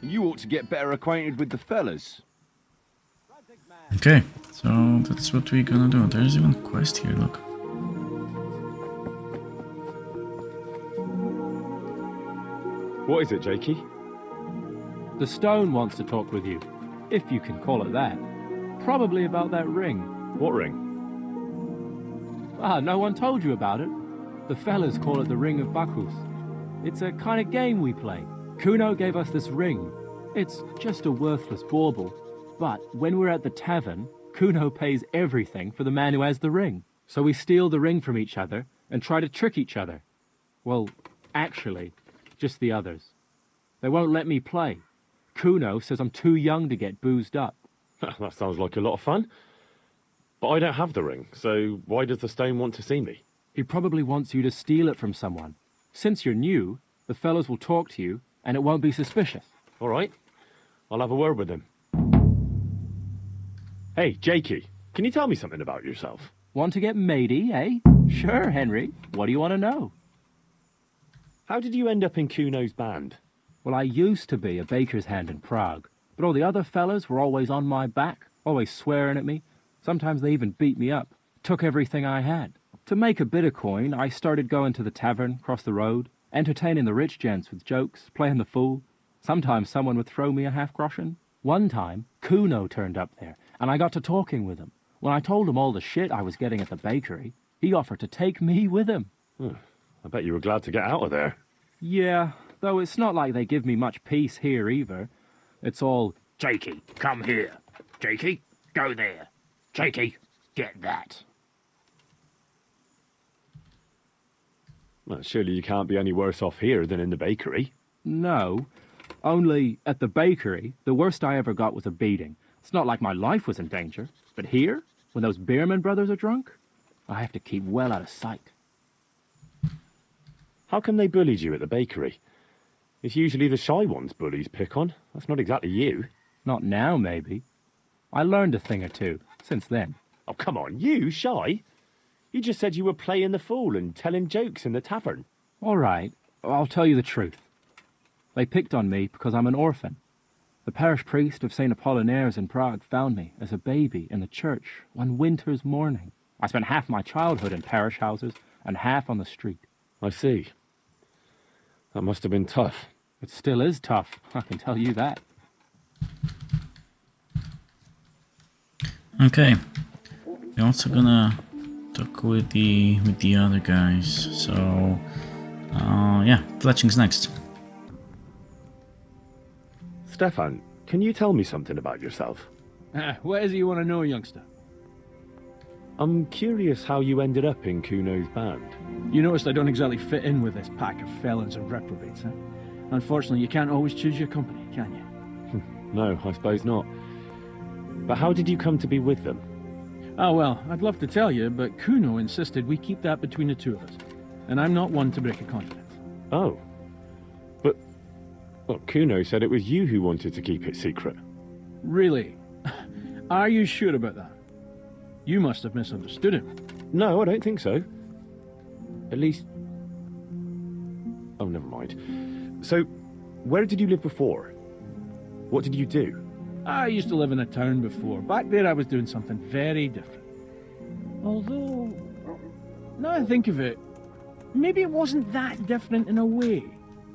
You ought to get better acquainted with the fellas. Okay, so that's what we're gonna do. There's even a quest here, look. What is it, Jakey? The stone wants to talk with you, if you can call it that. Probably about that ring. What ring? Ah, no one told you about it. The fellas call it the Ring of Bacchus. It's a kind of game we play. Kuno gave us this ring. It's just a worthless bauble. But when we're at the tavern, Kuno pays everything for the man who has the ring. So we steal the ring from each other and try to trick each other. Well, actually, just the others. They won't let me play. Kuno says I'm too young to get boozed up. That sounds like a lot of fun. But I don't have the ring, so why does the stone want to see me? He probably wants you to steal it from someone. Since you're new, the fellows will talk to you, and it won't be suspicious. All right. I'll have a word with him. Hey, Jakey, can you tell me something about yourself? Want to get matey, eh? Sure, Henry. What do you want to know? How did you end up in Kuno's band? Well, I used to be a baker's hand in Prague, but all the other fellas were always on my back, always swearing at me. Sometimes they even beat me up, took everything I had. To make a bit of coin, I started going to the tavern across the road, entertaining the rich gents with jokes, playing the fool. Sometimes someone would throw me a half-groschen. One time, Kuno turned up there, and I got to talking with him. When I told him all the shit I was getting at the bakery, he offered to take me with him. I bet you were glad to get out of there. Yeah, though it's not like they give me much peace here either. It's all, Jakey, come here. Jakey, go there. Jakey, get that. Well, surely you can't be any worse off here than in the bakery. No, only at the bakery, the worst I ever got was a beating. It's not like my life was in danger. But here, when those Beerman brothers are drunk, I have to keep well out of sight. How come they bullied you at the bakery? It's usually the shy ones bullies pick on. That's not exactly you. Not now, maybe. I learned a thing or two since then. Oh, come on, you shy? You just said you were playing the fool and telling jokes in the tavern. All right, I'll tell you the truth. They picked on me because I'm an orphan. The parish priest of St. Apollinaire's in Prague found me as a baby in the church one winter's morning. I spent half my childhood in parish houses and half on the street. I see. That must have been tough. It still is tough, I can tell you that. Okay, we're also gonna talk with the other guys. So, yeah, fletching's next. Stefan, can you tell me something about yourself? What is it you want to know, youngster? I'm curious how you ended up in Kuno's band. You noticed I don't exactly fit in with this pack of felons and reprobates, huh? Unfortunately, you can't always choose your company, can you? No, I suppose not. But how did you come to be with them? Oh, well, I'd love to tell you, but Kuno insisted we keep that between the two of us. And I'm not one to break a confidence. Oh. But, well, Kuno said it was you who wanted to keep it secret. Really? Are you sure about that? You must have misunderstood him. No, I don't think so. At least... Oh, never mind. So, where did you live before? What did you do? I used to live in a town before. Back there I was doing something very different. Although, now I think of it, maybe it wasn't that different in a way.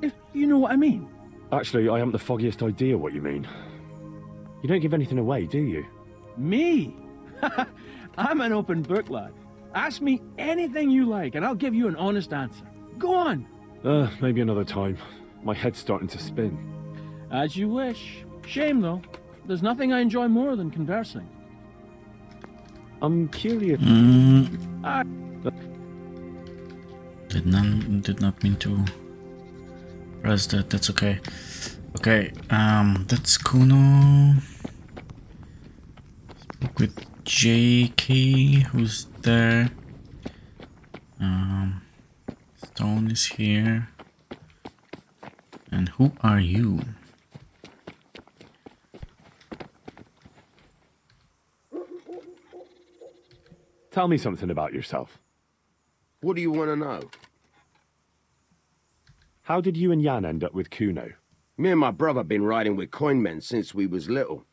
If you know what I mean. Actually, I haven't the foggiest idea what you mean. You don't give anything away, do you? Me? I'm an open book, lad. Ask me anything you like, and I'll give you an honest answer. Go on. Maybe another time. My head's starting to spin. As you wish. Shame, though. There's nothing I enjoy more than conversing. I'm curious. Did not mean to press that. That's okay. Okay, that's Kuno. Speak with JK, who's there. Stone is here. And who are you? Tell me something about yourself. What do you want to know? How did you and Jan end up with Kuno? Me and my brother been riding with coin men since we was little.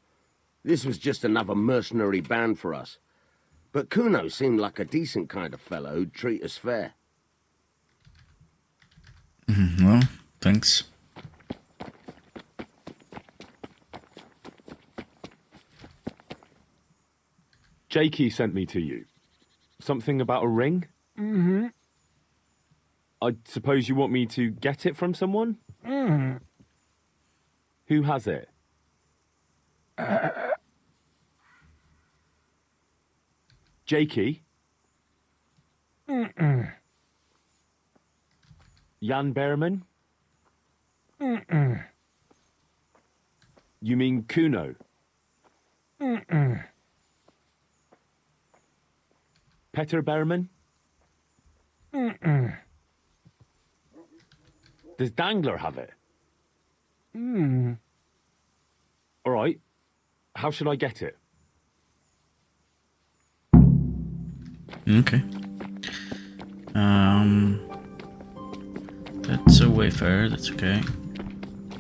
This was just another mercenary band for us. But Kuno seemed like a decent kind of fellow who'd treat us fair. Well, thanks. Jakey sent me to you. Something about a ring? Mm-hmm. I suppose you want me to get it from someone? Mm-hmm. Who has it? Jakey? Mm-mm. Jan Behrman? Mm-mm. You mean Kuno? Mm-mm. Peter Behrman? Mm-mm. Does Dangler have it? Mm. All right. How should I get it? Okay. That's a wayfarer, that's okay.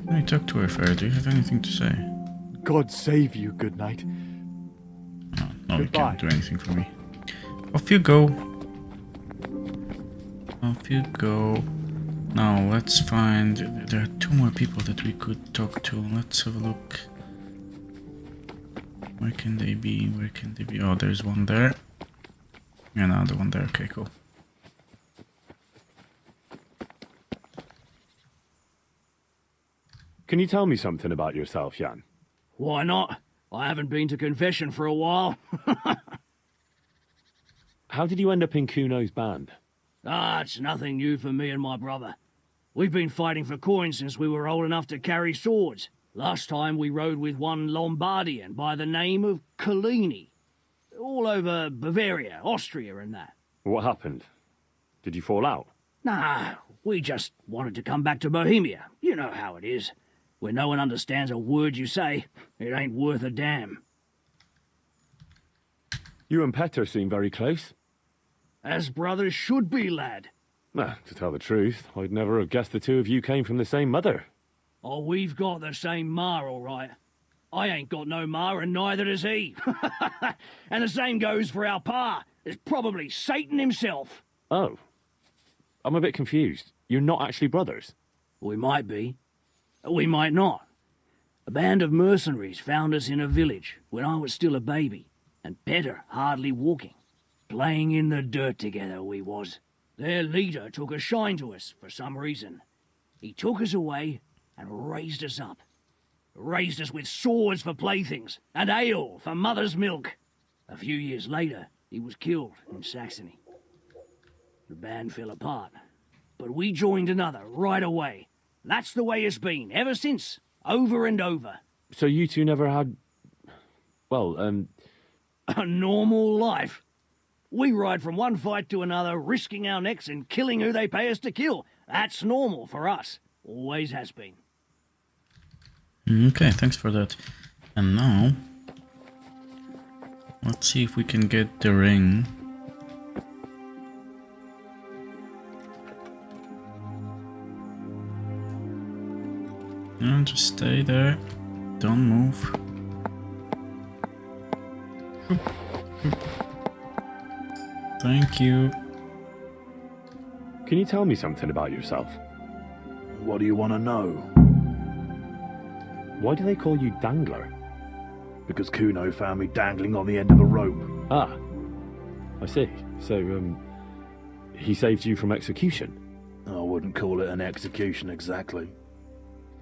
Let me talk to wayfarer. Do you have anything to say? God save you, good knight. Oh, no, you Goodbye. can't do anything for me. Off you go. Off you go. Now, let's find... There are 2 more people that we could talk to. Let's have a look. Where can they be? Where can they be? Oh, there's one there. And another one there. Okay, cool. Can you tell me something about yourself, Jan? Why not? I haven't been to confession for a while. How did you end up in Kuno's band? It's nothing new for me and my brother. We've been fighting for coins since we were old enough to carry swords. Last time we rode with one Lombardian by the name of Collini. All over Bavaria, Austria and that. What happened? Did you fall out? Nah, we just wanted to come back to Bohemia. You know how it is. When no one understands a word you say, it ain't worth a damn. You and Petter seem very close. As brothers should be, lad. To tell the truth, I'd never have guessed the 2 of you came from the same mother. Oh, we've got the same ma, all right. I ain't got no ma, and neither does he. And the same goes for our pa. It's probably Satan himself. Oh. I'm a bit confused. You're not actually brothers? We might be. We might not. A band of mercenaries found us in a village when I was still a baby, and Petter hardly walking. Playing in the dirt together we was. Their leader took a shine to us for some reason. He took us away and raised us up. Raised us with swords for playthings and ale for mother's milk. A few years later, he was killed in Saxony. The band fell apart, but we joined another right away. That's the way it's been ever since, over and over. So you 2 never had... Well, A normal life. We ride from one fight to another, risking our necks and killing who they pay us to kill. That's normal for us. Always has been. Okay, thanks for that. And now... Let's see if we can get the ring. And just stay there. Don't move. Thank you. can you tell me something about yourself? What do you want to know? Why do they call you Dangler? Because Kuno found me dangling on the end of a rope. Ah, I see. So, he saved you from execution? I wouldn't call it an execution exactly.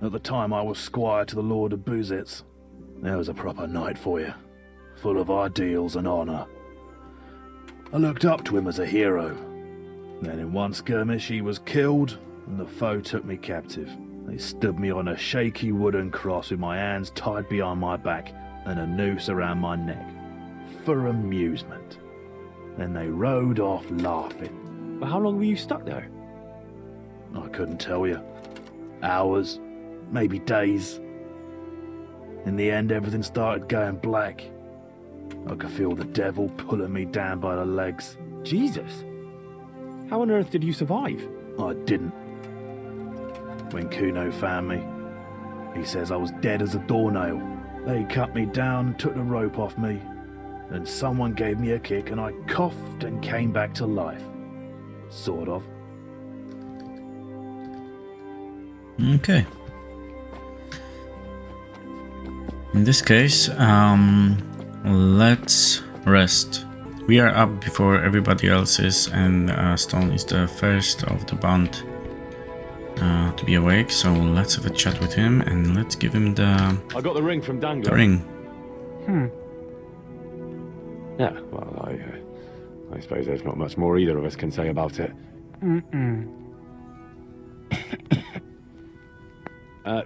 At the time I was squire to the Lord of Buzitz. There was a proper knight for you, full of ideals and honour. I looked up to him as a hero. Then in one skirmish he was killed, and the foe took me captive. They stood me on a shaky wooden cross with my hands tied behind my back and a noose around my neck, for amusement. Then they rode off laughing. But how long were you stuck there? I couldn't tell you. Hours, maybe days. In the end, everything started going black. I could feel the devil pulling me down by the legs. Jesus! How on earth did you survive? I didn't. When Kuno found me, He says I was dead as a doornail. They cut me down and took the rope off me. Then someone gave me a kick and I coughed and came back to life. Sort of. Okay. In this case, let's rest. We are up before everybody else is, and Stone is the first of the band to be awake. So let's have a chat with him and let's give him the I got the ring from Dangler. ring. Yeah, well, I suppose there's not much more either of us can say about it.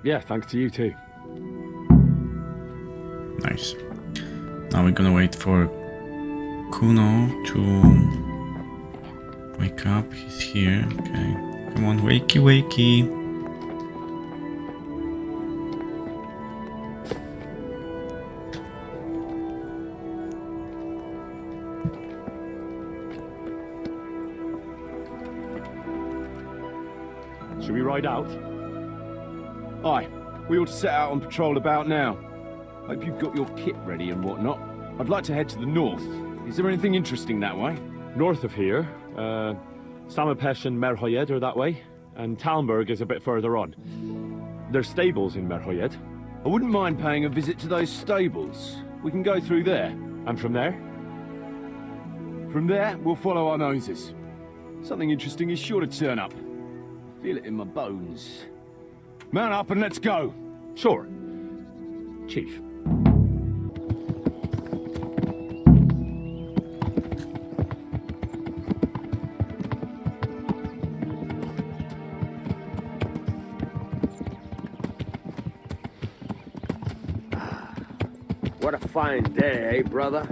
Yeah, thanks to you too. Nice. Now we're gonna wait for Kuno to wake up. He's here. Okay. Come on, wakey wakey. Should we ride out? Aye, we ought to set out on patrol about now. Hope you've got your kit ready and whatnot. I'd like to head to the north. Is there anything interesting that way? North of here, Samapesh and Merhoyed are that way, and Talmberg is a bit further on. There's stables in Merhoyed. I wouldn't mind paying a visit to those stables. We can go through there. And from there? From there, we'll follow our noses. Something interesting is sure to turn up. I feel it in my bones. Mount up and let's go. Sure. Chief. What a fine day, eh, brother?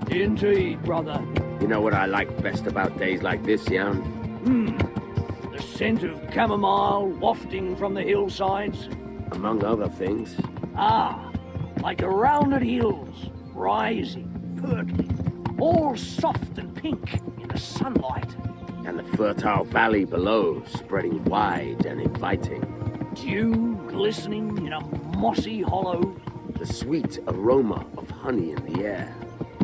Indeed, brother. You know what I like best about days like this, Jan? The scent of chamomile wafting from the hillsides. Among other things. Ah, like a rounded hills, rising, purtling, all soft and pink in the sunlight. And the fertile valley below, spreading wide and inviting. Dew glistening in a mossy hollow. The sweet aroma of honey in the air.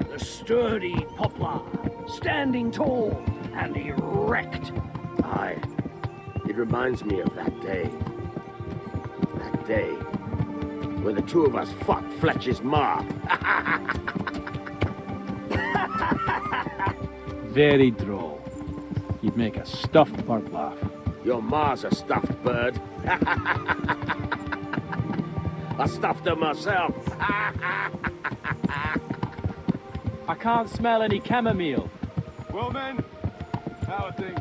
The sturdy poplar, standing tall and erect. Aye, it reminds me of that day. That day when the two of us fought Fletcher's ma. Very droll. You'd make a stuffed bird laugh. Your ma's a stuffed bird. I stuffed her myself. I can't smell any chamomile. Well, men, how are things?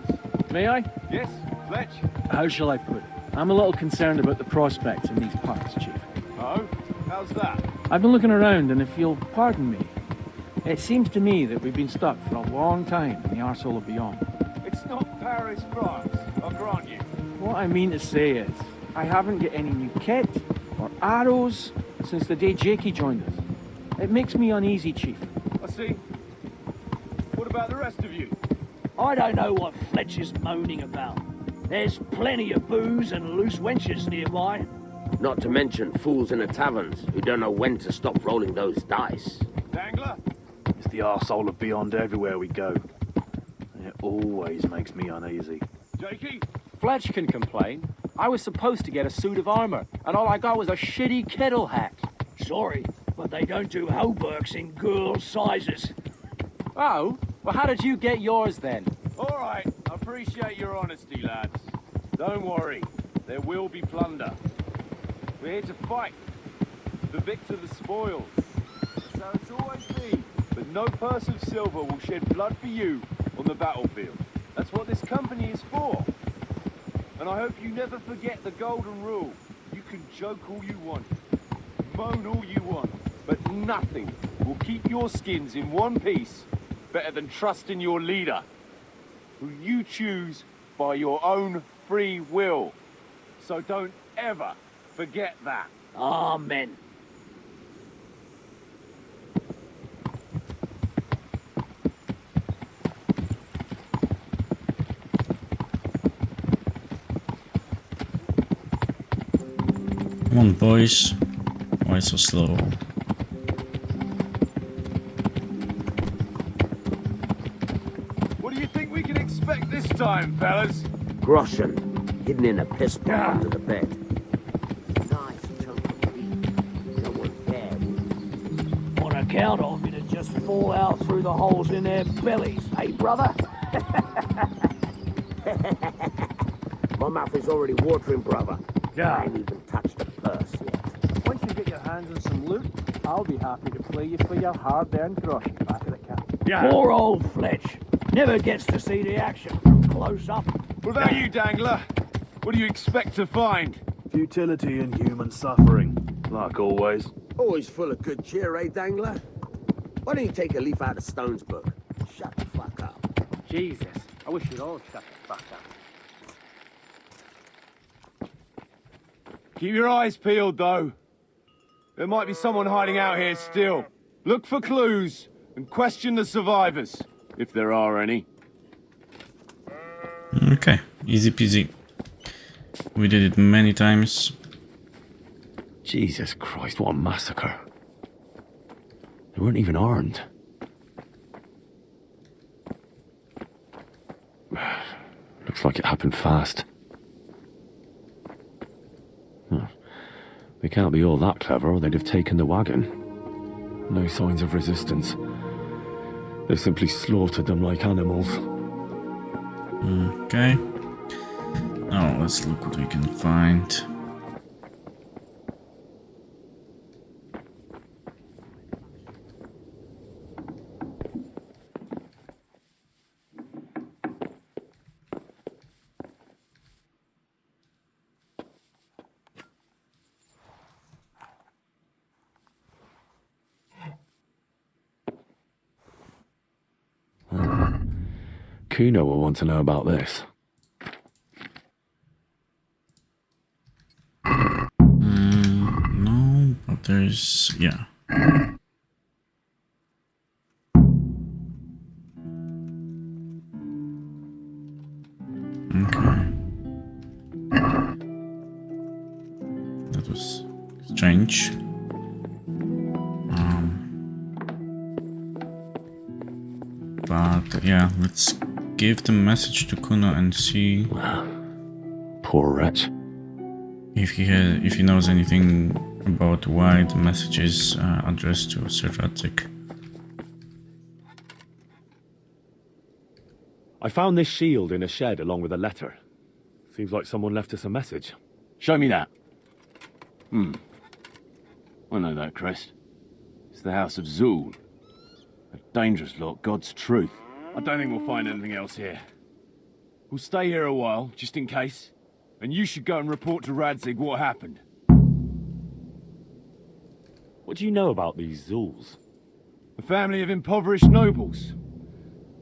May I? Yes, Fletch? How shall I put it? I'm a little concerned about the prospects in these parts, Chief. Oh, how's that? I've been looking around, and if you'll pardon me, it seems to me that we've been stuck for a long time in the arsehole of beyond. It's not Paris, France, I'll grant you. What I mean to say is, I haven't got any new kit or arrows since the day Jakey joined us. It makes me uneasy, Chief. I see. What about the rest of you? I don't know what Fletcher's moaning about. There's plenty of booze and loose wenches nearby. Not to mention fools in the taverns who don't know when to stop rolling those dice. Dangler? It's the arsehole of beyond everywhere we go. And it always makes me uneasy. Jakey? Fletch can complain. I was supposed to get a suit of armor, and all I got was a shitty kettle hat. Sorry, but they don't do hauberks in girls' sizes. Oh? Well, how did you get yours then? All right, I appreciate your honesty, lads. Don't worry, there will be plunder. We're here to fight. The victor, the spoils. That's how it's always been. But no purse of silver will shed blood for you on the battlefield. That's what this company is for. And I hope you never forget the golden rule. You can joke all you want, moan all you want, but nothing will keep your skins in one piece better than trusting your leader, who you choose by your own free will. So don't ever forget that. Amen. Come on, boys. Why so slow? What do you think we can expect this time, fellas? Groschen, hidden in a piss pot under the bed. Nice chunk of meat. No one cared. On account of it'd just fall out through the holes in their bellies, hey brother? My mouth is already watering, brother. Yeah. I ain't even touched the purse yet. Once you get your hands on some loot, I'll be happy to play you for your hard-earned groschen back at the camp. Poor old Fletch. Never gets to see the action from close up. What about you, Dangler? What do you expect to find? Futility and human suffering, like always. Always full of good cheer, eh, Dangler? Why don't you take a leaf out of Stone's book? Shut the fuck up. Jesus, I wish you'd all shut the fuck up. Keep your eyes peeled, though. There might be someone hiding out here still. Look for clues and question the survivors, if there are any. Okay, easy peasy. We did it many times. Jesus Christ, what a massacre. They weren't even armed. Looks like it happened fast. Huh. They can't be all that clever or they'd have taken the wagon. No signs of resistance. They simply slaughtered them like animals. Okay. Now let's look what we can find. Kuno will want to know about this. No, but there's... yeah. Okay. That was strange. But yeah, let's give the message to Kuno and see Poor wretch. if he knows anything about why the message is addressed to Sir Radzik. I found this shield in a shed along with a letter. Seems like someone left us a message. Show me that. I know that crest. It's the House of Zul. A dangerous lot, God's truth. I don't think we'll find anything else here. We'll stay here a while, just in case. And you should go and report to Radzig what happened. What do you know about these Zuls? A family of impoverished nobles.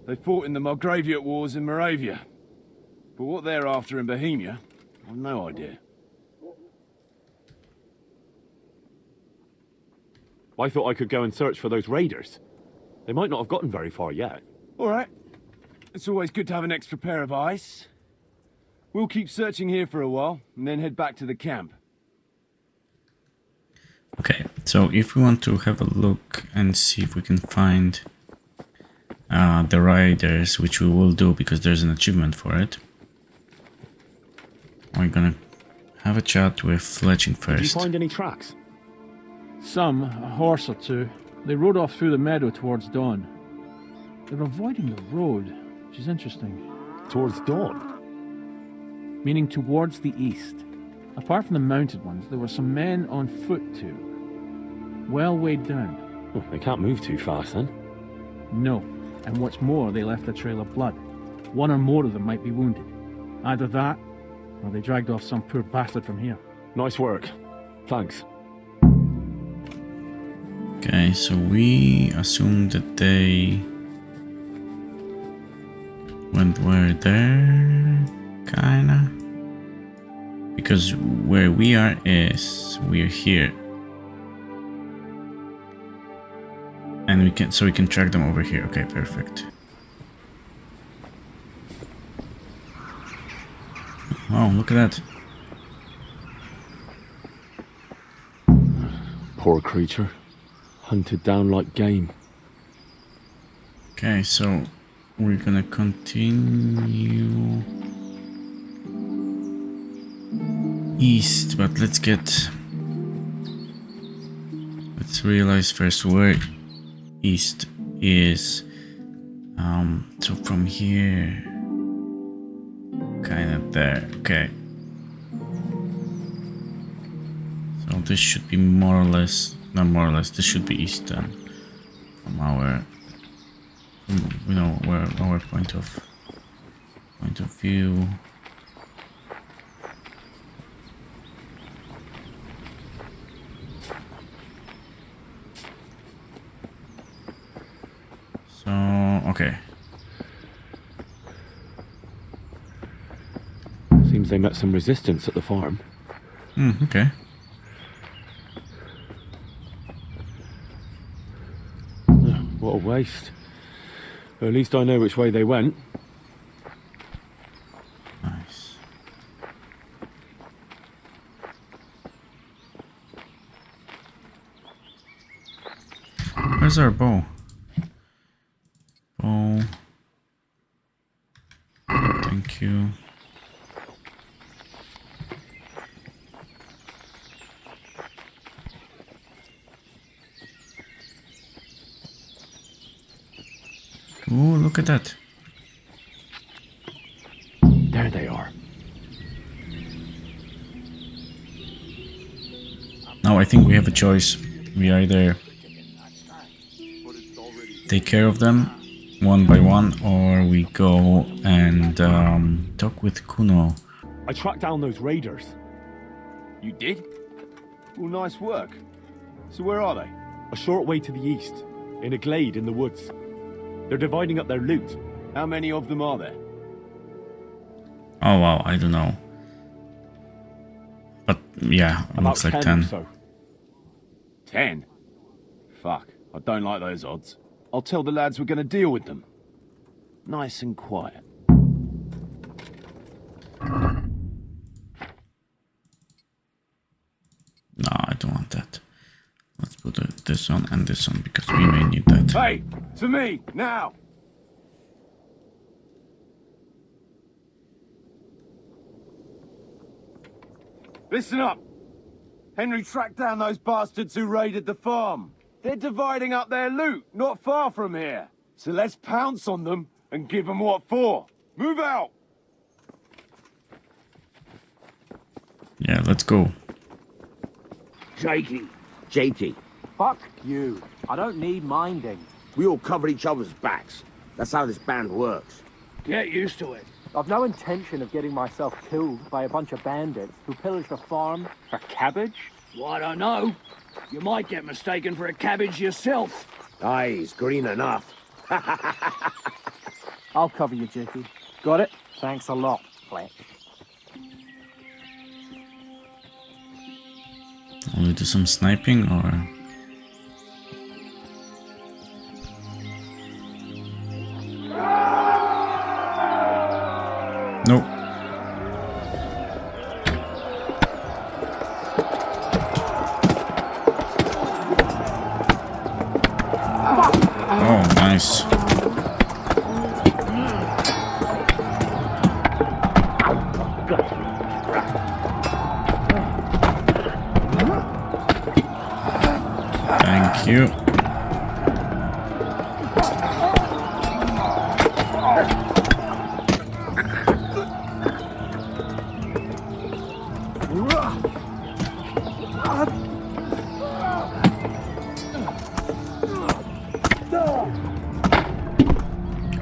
They fought in the Margraviate Wars in Moravia. But what they're after in Bohemia, I've no idea. I thought I could go and search for those raiders. They might not have gotten very far yet. All right. It's always good to have an extra pair of eyes. We'll keep searching here for a while, and then head back to the camp. Okay, so if we want to have a look and see if we can find the riders, which we will do because there's an achievement for it, we're gonna have a chat with Fletching Did you first. find any tracks? Some, a horse or two. They rode off through the meadow towards dawn. They were avoiding the road, which is interesting. Towards dawn? Meaning towards the east. Apart from the mounted ones, there were some men on foot too. Well weighed down. Oh, they can't move too fast then. No, and what's more, they left a trail of blood. One or more of them might be wounded. Either that, or they dragged off some poor bastard from here. Nice work. Thanks. Okay, so we assume that they were there, kinda, because where we are is we're here, and we can track them over here. Okay, perfect. Oh, look at that. Poor creature. Hunted down like game. Okay, so we're gonna continue east, but let's realize first where east is. So from here, kind of there. Okay. So this should be more or less, not more or less. This should be east then, from our, you know, where our point of view. So okay. Seems they met some resistance at the farm. Okay. What a waste. At least I know which way they went. Nice. Where's our bow? Bow. Thank you. Oh, look at that. There they are. Now I think we have a choice. We either take care of them one by one, or we go and talk with Kuno. I tracked down those raiders. You did? Well, nice work. So where are they? A short way to the east, in a glade in the woods. They're dividing up their loot. How many of them are there? Oh wow, I don't know. But yeah, it looks like 10. Or so. 10? Fuck, I don't like those odds. I'll tell the lads we're gonna deal with them. Nice and quiet. No, I don't want that. Let's put this on and this on because we may need that. Hey, to me, now! Listen up! Henry tracked down those bastards who raided the farm. They're dividing up their loot not far from here. So let's pounce on them and give them what for. Move out! Yeah, let's go. Jakey. Jakey, Fuck you. I don't need minding. we all cover each other's backs. That's how this band works. Get used to it. I've no intention of getting myself killed by a bunch of bandits who pillaged a farm for cabbage. Well, I don't know. You might get mistaken for a cabbage yourself. Aye, he's green enough. I'll cover you, Jakey. Got it? Thanks a lot, Fletch. Will we do some sniping or? Nope. Oh, nice. Thank you.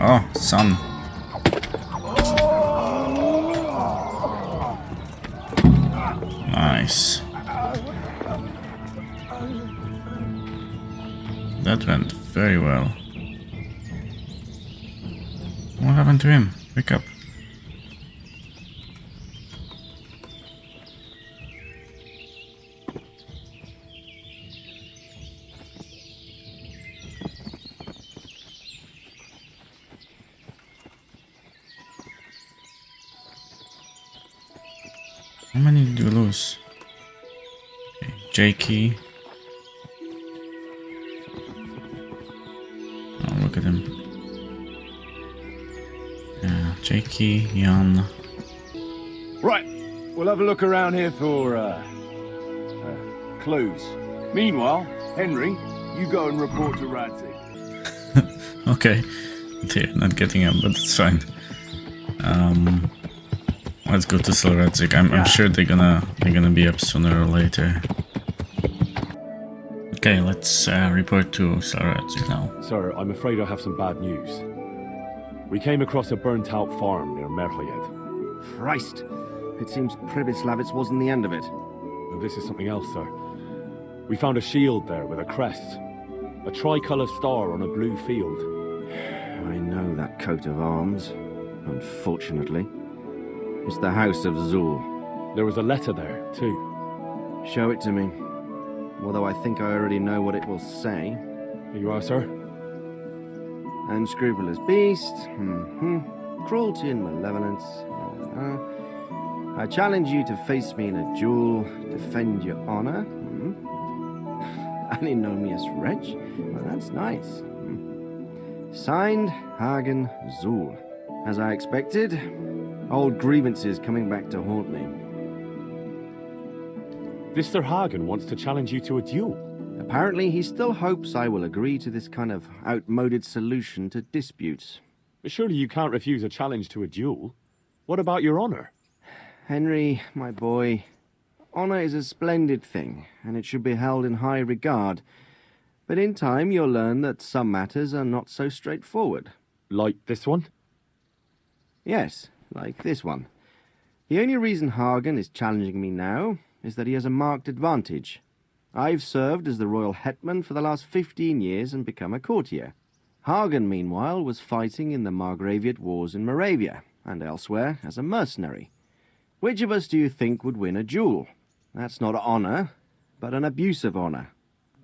Oh, son. Nice. That went very well. What happened to him? Wake up. How many did we lose? Okay, Jakey. look at him. Yeah, Jakey, Jan. Right, we'll have a look around here for clues. Meanwhile, Henry, you go and report to Radzig. Okay, they're not getting up, but it's fine. Let's go to Radzig. I'm sure they're gonna be up sooner or later. Okay, let's report to Radzig now. Sir, I'm afraid I have some bad news. We came across a burnt-out farm near Merliet. Christ! It seems Pribyslavitz wasn't the end of it. And this is something else, sir. We found a shield there with a crest. A tricolour star on a blue field. I know that coat of arms, unfortunately. It's the House of Zul. There was a letter there, too. Show it to me. Although I think I already know what it will say. Here you are, sir. Unscrupulous beast. Cruelty and malevolence. I challenge you to face me in a duel. Defend your honor. Antinomious wretch. Well, that's nice. Signed, Hagen Zul. As I expected, old grievances coming back to haunt me. This Sir Hagen wants to challenge you to a duel. Apparently, he still hopes I will agree to this kind of outmoded solution to disputes. But surely you can't refuse a challenge to a duel. What about your honor? Henry, my boy, honor is a splendid thing, and it should be held in high regard. But in time, you'll learn that some matters are not so straightforward. Like this one? Yes, like this one. The only reason Hagen is challenging me now is that he has a marked advantage. I've served as the royal hetman for the last 15 years and become a courtier. Hagen, meanwhile, was fighting in the Margraviate Wars in Moravia and elsewhere as a mercenary. Which of us do you think would win a duel? That's not honor, but an abuse of honor.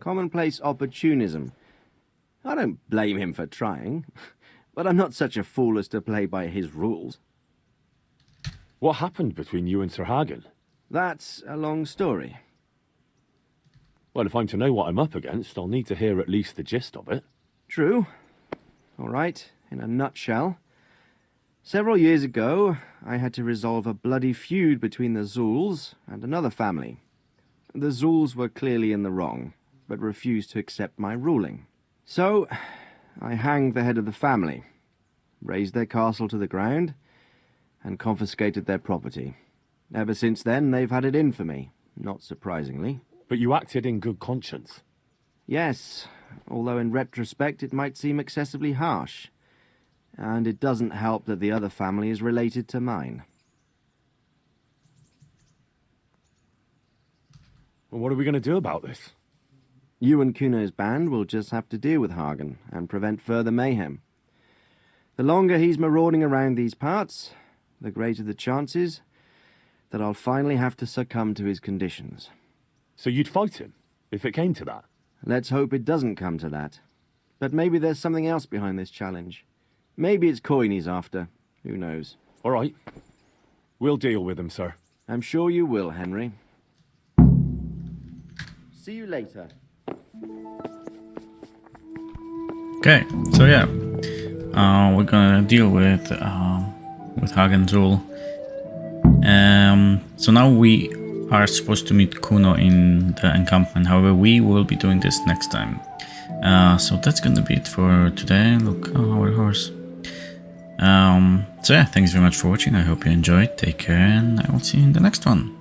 Commonplace opportunism. I don't blame him for trying, but I'm not such a fool as to play by his rules. What happened between you and Sir Hagen? That's a long story. Well, if I'm to know what I'm up against, I'll need to hear at least the gist of it. True. All right, in a nutshell. Several years ago, I had to resolve a bloody feud between the Zuls and another family. The Zuls were clearly in the wrong, but refused to accept my ruling. So, I hanged the head of the family, razed their castle to the ground, and confiscated their property. Ever since then, they've had it in for me, not surprisingly. But you acted in good conscience. Yes, although in retrospect it might seem excessively harsh. And it doesn't help that the other family is related to mine. Well, what are we going to do about this? You and Kuno's band will just have to deal with Hagen and prevent further mayhem. The longer he's marauding around these parts, the greater the chances that I'll finally have to succumb to his conditions. So you'd fight him, if it came to that? Let's hope it doesn't come to that. But maybe there's something else behind this challenge. Maybe it's coin he's after. Who knows? All right. We'll deal with him, sir. I'm sure you will, Henry. See you later. Okay, so yeah, we're gonna deal with Hagen Zul. So now we are supposed to meet Kuno in the encampment. However, we will be doing this next time. So that's gonna be it for today. Look, our horse. So yeah, thanks very much for watching. I hope you enjoyed. Take care, and I will see you in the next one.